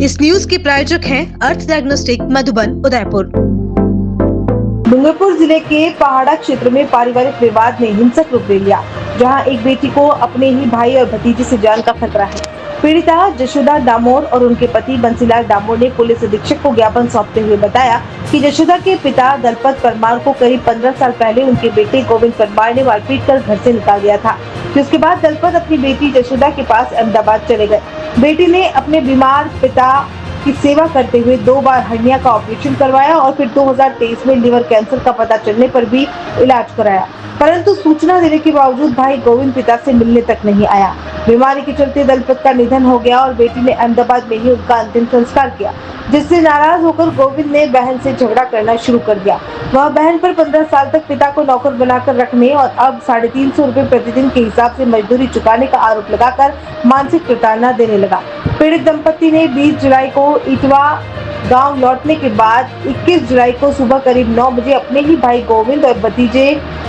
इस न्यूज के प्रायोजक हैं अर्थ डायग्नोस्टिक मधुबन उदयपुर। डूंगरपुर जिले के पहाड़ा क्षेत्र में पारिवारिक विवाद ने हिंसक रूप ले लिया, जहां एक बेटी को अपने ही भाई और भतीजे से जान का खतरा है। पीड़िता जशोदा डामोर और उनके पति बंसीलाल डामोर ने पुलिस अधीक्षक को ज्ञापन सौंपते हुए बताया कि जशोदा के पिता दलपत परमार को करीब 15 साल पहले उनके बेटे गोविंद परमार ने मारपीट कर घर से निकाल दिया था। जिसके बाद दलपत अपनी बेटी जशोदा के पास अहमदाबाद चले गए। बेटी ने अपने बीमार पिता की सेवा करते हुए 2 बार हर्निया का ऑपरेशन करवाया और फिर 2023 में लिवर कैंसर का पता चलने पर भी इलाज कराया, परंतु सूचना देने के बावजूद भाई गोविंद पिता से मिलने तक नहीं आया। बीमारी के चलते दलपत का निधन हो गया और बेटी ने अहमदाबाद में ही उनका अंतिम संस्कार किया, जिससे नाराज होकर गोविंद ने बहन से झगड़ा करना शुरू कर दिया। वह बहन पर 15 साल तक पिता को नौकर बनाकर रखने और अब 350 रुपए प्रतिदिन के हिसाब से मजदूरी चुकाने का आरोप लगाकर मानसिक प्रताड़ना देने लगा। पीड़ित दंपति ने 20 जुलाई को इटवा गांव लौटने के बाद 21 जुलाई को सुबह करीब 9 बजे अपने ही भाई गोविंद और भतीजे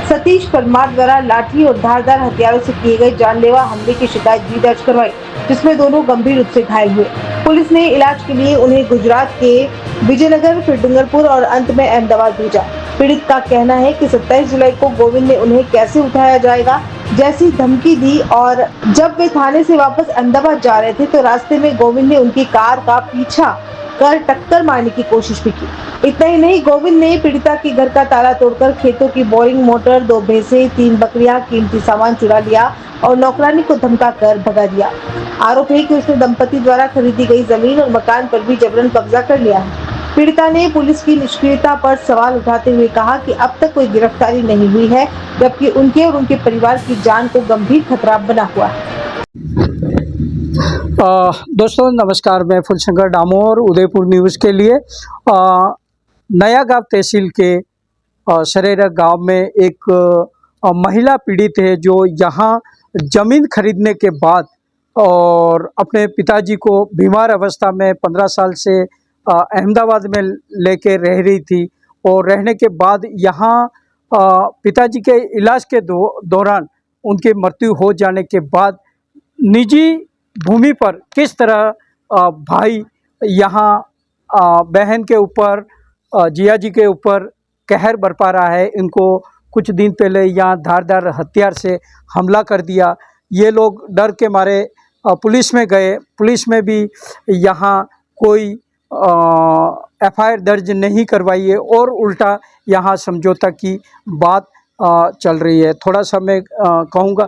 सतीश परमार द्वारा लाठी और धारदार हथियारों से किए गए जानलेवा हमले की शिकायत भी दर्ज करवाई, जिसमें दोनों गंभीर रूप से घायल हुए। पुलिस ने इलाज के लिए उन्हें गुजरात के विजयनगर, फिर डूंगरपुर और अंत में अहमदाबाद भेजा। पीड़ित का कहना है कि 27 जुलाई को गोविंद ने उन्हें कैसे उठाया जाएगा जैसी धमकी दी और जब वे थाने से वापस अहमदाबाद जा रहे थे तो रास्ते में गोविंद ने उनकी कार का पीछा कर टक्कर मारने की कोशिश भी की। इतना ही नहीं, गोविंद ने पीड़िता के घर का ताला तोड़कर खेतों की बोरिंग मोटर, 2 भैंसे, 3 बकरियां, कीमती सामान चुरा लिया और नौकरानी को धमका कर भगा दिया। आरोप है कि उसने दंपति द्वारा खरीदी गई जमीन और मकान पर भी जबरन कब्जा कर लिया है। पीड़िता ने पुलिस की निष्क्रियता पर सवाल उठाते हुए कहा कि अब तक कोई गिरफ्तारी नहीं हुई है, जबकि उनके और उनके परिवार की जान को गंभीर खतरा बना हुआ है। दोस्तों नमस्कार, मैं फुलशंकर डामोर उदयपुर न्यूज़ के लिए नया गांव तहसील के सरेरा गांव में एक महिला पीड़ित है जो यहाँ ज़मीन खरीदने के बाद और अपने पिताजी को बीमार अवस्था में 15 साल से अहमदाबाद में लेके रह रही थी और रहने के बाद यहाँ पिताजी के इलाज के दौरान उनकी मृत्यु हो जाने के बाद निजी भूमि पर किस तरह भाई यहाँ बहन के ऊपर जिया जी के ऊपर कहर बरपा रहा है। इनको कुछ दिन पहले यहाँ धारदार हथियार से हमला कर दिया। ये लोग डर के मारे पुलिस में गए। पुलिस में भी यहाँ कोई एफआईआर दर्ज नहीं करवाई है और उल्टा यहाँ समझौता की बात चल रही है। थोड़ा सा मैं कहूँगा,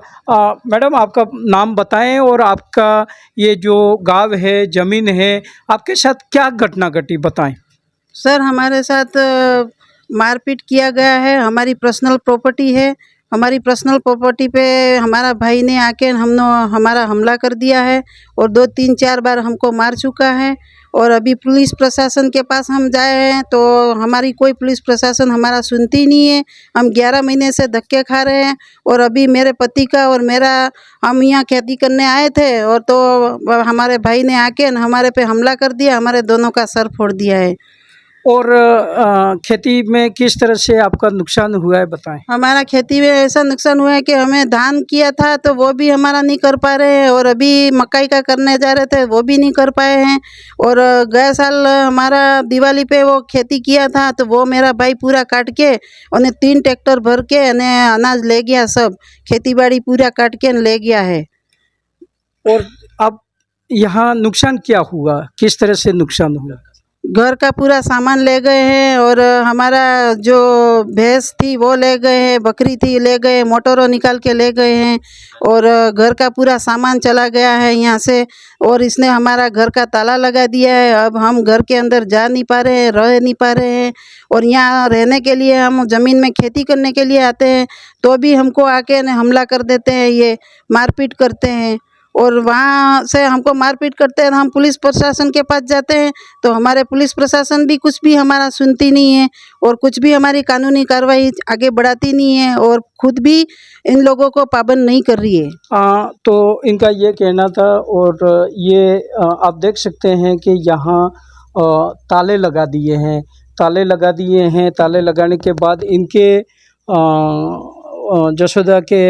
मैडम आपका नाम बताएं और आपका ये जो गांव है, ज़मीन है, आपके साथ क्या घटना घटी बताएं। सर, हमारे साथ मारपीट किया गया है। हमारी पर्सनल प्रॉपर्टी है। हमारी पर्सनल प्रॉपर्टी पे हमारा भाई ने आके हमारा हमला कर दिया है और 2, 3, 4 बार हमको मार चुका है। और अभी पुलिस प्रशासन के पास हम जाए हैं तो हमारी कोई पुलिस प्रशासन हमारा सुनती नहीं है। हम 11 महीने से धक्के खा रहे हैं और अभी मेरे पति का और मेरा हम यहाँ खेती करने आए थे और तो हमारे भाई ने आके हमारे पे हमला कर दिया, हमारे दोनों का सर फोड़ दिया है। और खेती में किस तरह से आपका नुकसान हुआ है बताएं। हमारा खेती में ऐसा नुकसान हुआ है कि हमें धान किया था तो वो भी हमारा नहीं कर पा रहे हैं और अभी मकई का करने जा रहे थे वो भी नहीं कर पाए हैं। और गए साल हमारा दिवाली पे वो खेती किया था तो वो मेरा भाई पूरा काट के उन्हें 3 ट्रैक्टर भर के अनाज ले गया, सब खेती बाड़ी पूरा काट के ले गया है। और अब यहाँ नुकसान क्या हुआ, किस तरह से नुकसान हुआ? घर का पूरा सामान ले गए हैं और हमारा जो भैंस थी वो ले गए हैं, बकरी थी ले गए, मोटरों निकाल के ले गए हैं और घर का पूरा सामान चला गया है यहाँ से। और इसने हमारा घर का ताला लगा दिया है। अब हम घर के अंदर जा नहीं पा रहे हैं, रह नहीं पा रहे हैं। और यहाँ रहने के लिए हम ज़मीन में खेती करने के लिए आते हैं तो भी हमको आके हमला कर देते हैं, ये मारपीट करते हैं। और वहाँ से हमको मारपीट करते हैं, हम पुलिस प्रशासन के पास जाते हैं तो हमारे पुलिस प्रशासन भी कुछ भी हमारा सुनती नहीं है और कुछ भी हमारी कानूनी कार्रवाई आगे बढ़ाती नहीं है और खुद भी इन लोगों को पाबंद नहीं कर रही है। तो इनका ये कहना था और ये आप देख सकते हैं कि यहाँ ताले लगा दिए हैं। ताले लगाने के बाद इनके जसोदा के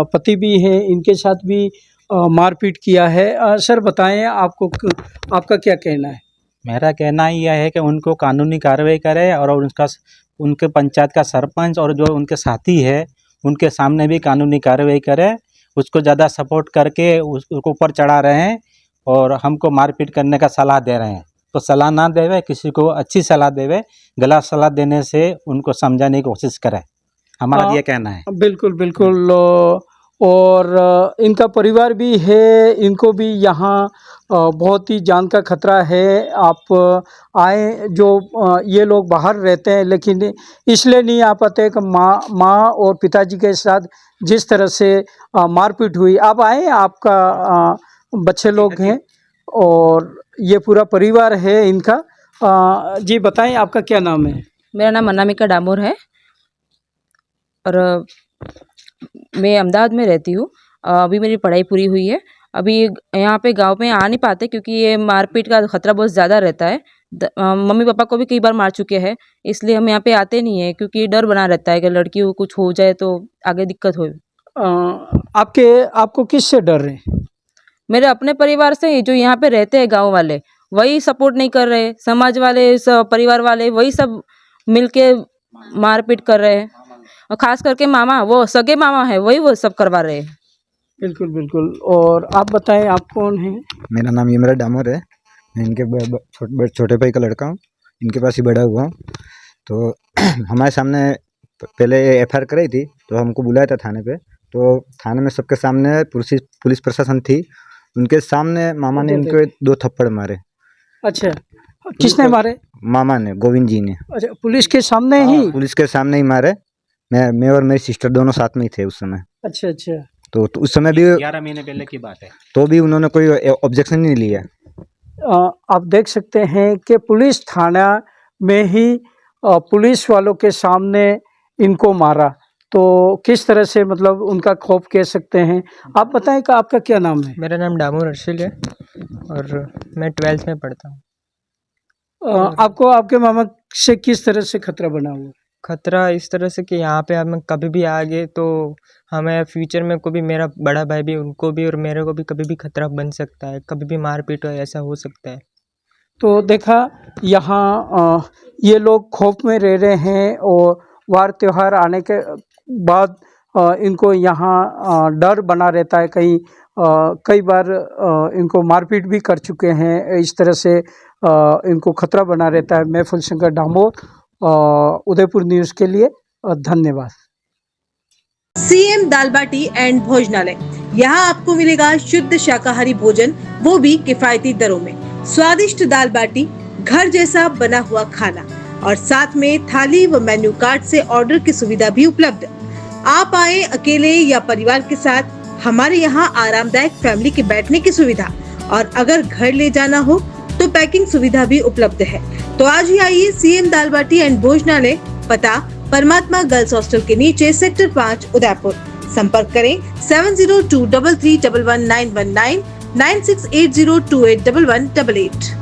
पति भी हैं, इनके साथ भी मारपीट किया है। सर बताएं आपका क्या कहना है? मेरा कहना यह है कि उनको कानूनी कार्रवाई करे और उनके पंचायत का सरपंच और जो उनके साथी है उनके सामने भी कानूनी कार्रवाई करे। उसको ज़्यादा सपोर्ट करके उसको ऊपर चढ़ा रहे हैं और हमको मारपीट करने का सलाह दे रहे हैं। तो सलाह ना देवे, किसी को अच्छी सलाह देवे, गलत सलाह देने से उनको समझाने की कोशिश करे। हमारा ये कहना है। बिल्कुल बिल्कुल। और इनका परिवार भी है, इनको भी यहाँ बहुत ही जान का खतरा है। आप आए जो ये लोग बाहर रहते हैं लेकिन इसलिए नहीं आ पाते कि माँ और पिताजी के साथ जिस तरह से मारपीट हुई। आप आए, आपका बच्चे लोग हैं और ये पूरा परिवार है इनका। जी बताएं आपका क्या नाम है? मेरा नाम अनामिका डामोर है और मैं अहमदाबाद में रहती हूँ। अभी मेरी पढ़ाई पूरी हुई है। अभी यहाँ पे गांव में आ नहीं पाते क्योंकि ये मारपीट का खतरा बहुत ज़्यादा रहता है। मम्मी पापा को भी कई बार मार चुके हैं, इसलिए हम यहाँ पे आते नहीं हैं क्योंकि डर बना रहता है कि लड़की को कुछ हो जाए तो आगे दिक्कत हो। आपको किससे डर है? मेरे अपने परिवार से, जो यहाँ पे रहते हैं गाँव वाले, वही सपोर्ट नहीं कर रहे। समाज वाले, परिवार वाले, वही सब मिलके मारपीट कर रहे हैं और ख़ास करके मामा, वो सगे मामा है, वही वो सब करवा रहे हैं। बिल्कुल बिल्कुल। और आप बताएं आप कौन हैं? मेरा नाम यमराज डामोर है। मैं इनके छोटे भाई का लड़का हूँ, इनके पास ही बड़ा हुआ हूँ। तो हमारे सामने पहले एफआईआर कराई थी तो हमको बुलाया था थाने पे। तो थाने में सबके सामने पुलिस प्रशासन थी, उनके सामने मामा ने इनको 2 थप्पड़ मारे। अच्छा, किसने मारे? मामा ने, गोविंद जी ने। अच्छा, पुलिस के सामने ही? पुलिस के सामने ही मारे। मैं और मेरी सिस्टर दोनों साथ में ही थे उस समय। अच्छा अच्छा। तो उस समय भी 11 महीने पहले की बात है, तो भी उन्होंने कोई ऑब्जेक्शन नहीं लिया। आप देख सकते हैं कि पुलिस थाना में ही पुलिस वालों के सामने इनको मारा, तो किस तरह से मतलब उनका खौफ कह सकते हैं। आप बताएं कि आपका क्या नाम है? मेरा नाम डामोर अर्शिल है और मैं 12th में पढ़ता हूँ। आपको आपके मामा से किस तरह से खतरा बना हुआ? खतरा इस तरह से कि यहाँ पे हम कभी भी आ गए तो हमें फ्यूचर में कोई भी, मेरा बड़ा भाई भी, उनको भी और मेरे को भी कभी भी खतरा बन सकता है, कभी भी मारपीट हो, ऐसा हो सकता है। तो देखा यहाँ ये लोग खौफ में रह रहे हैं और वार त्योहार आने के बाद इनको यहाँ डर बना रहता है। कई बार इनको मारपीट भी कर चुके हैं, इस तरह से इनको खतरा बना रहता है। मैं फुलशंकर डामोर, उदयपुर न्यूज़ के लिए धन्यवाद। सीएम दाल बाटी एंड भोजनालय, यहाँ आपको मिलेगा शुद्ध शाकाहारी भोजन, वो भी किफायती दरों में। स्वादिष्ट दाल बाटी, घर जैसा बना हुआ खाना और साथ में थाली व मेन्यू कार्ड से ऑर्डर की सुविधा भी उपलब्ध। आप आए अकेले या परिवार के साथ, हमारे यहाँ आरामदायक फैमिली के बैठने की सुविधा, और अगर घर ले जाना हो तो पैकिंग सुविधा भी उपलब्ध है। तो आज ही आइए सीएम दाल बाटी एंड भोजनालय, पता परमात्मा गर्ल्स हॉस्टल के नीचे, सेक्टर 5, उदयपुर। संपर्क करें 7023311919 9680281188।